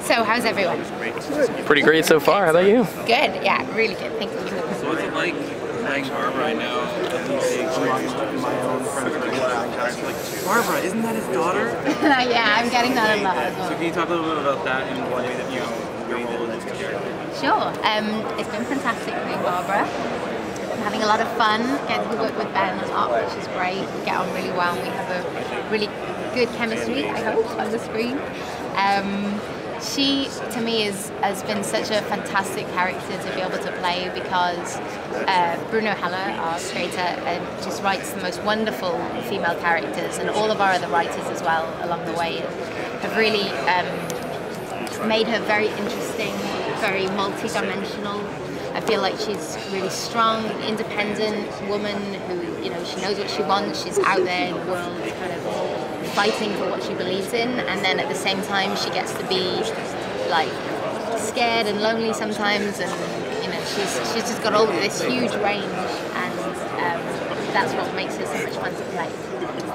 So, how's everyone? Pretty great so far. How about you? Good, yeah, really good. Thank you. So what's it like playing Barbara? I know Barbara, isn't that his daughter? Yeah, I'm getting that a lot as well. So can you talk a little bit about that and the way that your role in this character? Sure. It's been fantastic playing Barbara. I'm having a lot of fun. Getting to work with Ben a lot, which is great. We get on really well and we have a really good chemistry, I hope, on the screen. She, to me, has been such a fantastic character to be able to play because Bruno Heller, our creator, just writes the most wonderful female characters, and all of our other writers as well along the way have really made her very interesting, very multi-dimensional. I feel like she's really strong, independent woman who, you know, she knows what she wants, she's out there in the world kind of fighting for what she believes in, and then at the same time she gets to be like scared and lonely sometimes, and you know, she's just got all this huge range, and that's what makes her so much fun to play.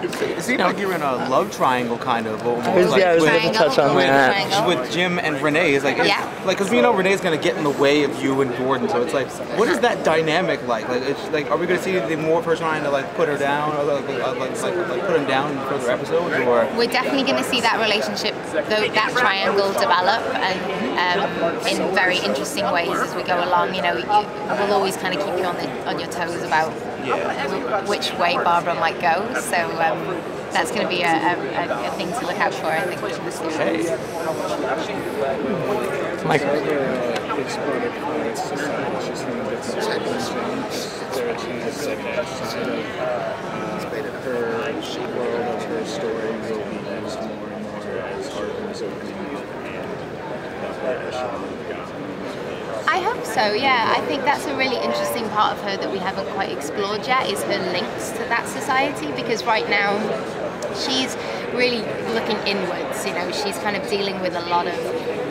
It seems like you're in a love triangle kind of. Yeah, I was going to touch on that. With Jim and Renee, it's like, because you know Renee's gonna get in the way of you and Gordon, so it's like, what is that dynamic like? Like, it's like, are we gonna see the more of her trying to like put her down, or like put him down in further episodes, or? We're definitely going to see that relationship, that triangle develop, and in very interesting ways as we go along. You know, we'll always kind of keep you on your toes about which way Barbara might go. So that's going to be a thing to look out for, I think. Hey. Mike. Her story will be used more and more as Arthur's opening I hope so, yeah. I think that's a really interesting part of her that we haven't quite explored yet, is her links to that society, because right now she's really looking inwards. You know, she's kind of dealing with a lot of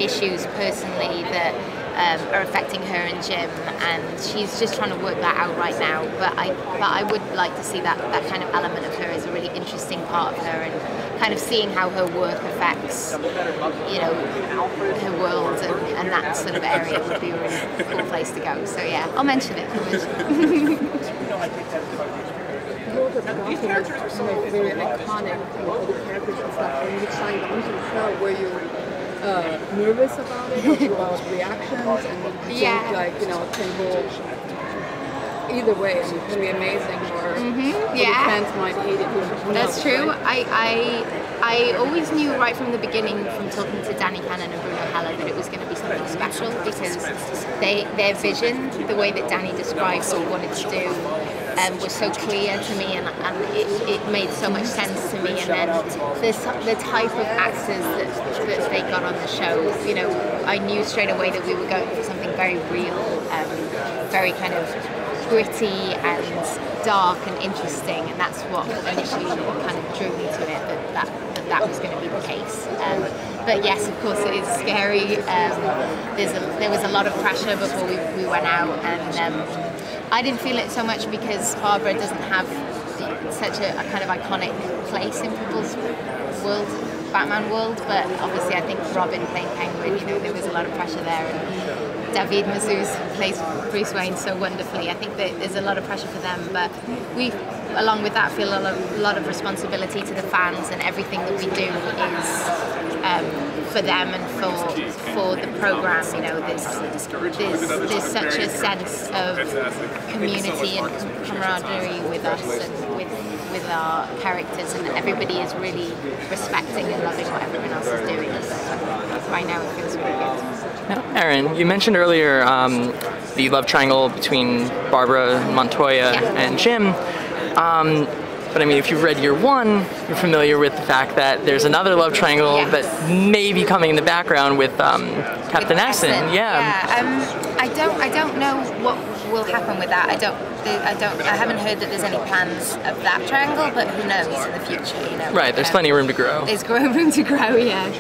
issues personally that are affecting her and Jim, and she's just trying to work that out right now. But I would like to see that kind of element of her as a really interesting part of her, and kind of seeing how her work affects, you know, her world and that sort of area would be a really cool place to go. So yeah, I'll mention it. These characters are like very iconic, all the characters and stuff. When you signed on to the show, were you nervous about it, about reactions, and you think, like, you know, it can go either way, and it can be amazing, or the fans might hate it. That's true. Right? I always knew right from the beginning, from talking to Danny Cannon and Bruno Heller, that it was going to be something special, because their vision, the way that Danny described what he wanted to do, was so clear to me, and it made so much sense to me. And then the type of actors that they got on the show, you know, I knew straight away that we were going for something very real, very kind of gritty and dark and interesting, and that's what initially kind of drew me to it, that was going to be the case. But yes, of course, it is scary. There was a lot of pressure before we went out, and I didn't feel it so much because Barbara doesn't have such a kind of iconic place in people's world, Batman world, but obviously I think Robin playing Penguin, you know, there was a lot of pressure there, and David Mazouz plays Bruce Wayne so wonderfully. I think that there's a lot of pressure for them, but we, along with that, feel a lot of responsibility to the fans, and everything that we do is for them and for the program. You know, there's such a sense of community and camaraderie with us and with our characters, and everybody is really respecting and loving what everyone else is doing. So right now it feels really good. Now, Erin, you mentioned earlier the love triangle between Barbara Montoya and Jim. But I mean, if you've read Year One, you're familiar with the fact that there's another love triangle that may be coming in the background with Captain Axon. I don't know what will happen with that. I haven't heard that there's any plans of that triangle, but who knows in the future, you know. Right, there's plenty of room to grow. There's room to grow,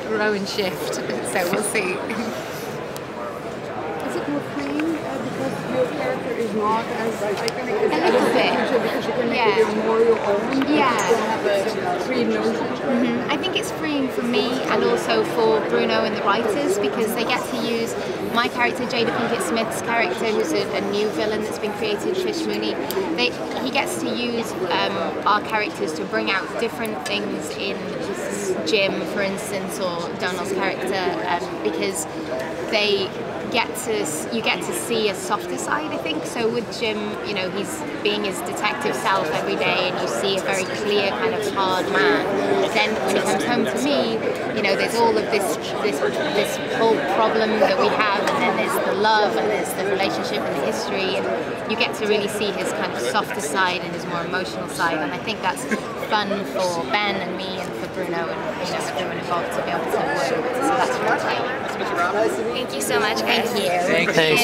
grow and shift. So we'll see. Is it more freeing because your character is not as iconic as A little bit. because you can make it more your own. Yeah. You don't have a free notion. I think it's freeing for me and also for Bruno and the writers because they get to use my character, Jada Pinkett Smith's character, who's a new villain that's been created, Fish Mooney. He gets to use our characters to bring out different things in Jim, for instance, or Donald's character, because you get to see a softer side, I think. So with Jim, you know, he's being his detective self every day, and you see a very clear kind of hard man. Then when he comes home to me, you know, there's all of this whole problem that we have, and then there's the love, and there's the relationship and the history, and you get to really see his kind of softer side and his more emotional side. And I think that's fun for Ben and me and for Bruno and, you know, everyone involved to be able to work with. So that's really exciting. Thank you so much, guys. Thank you. Thanks.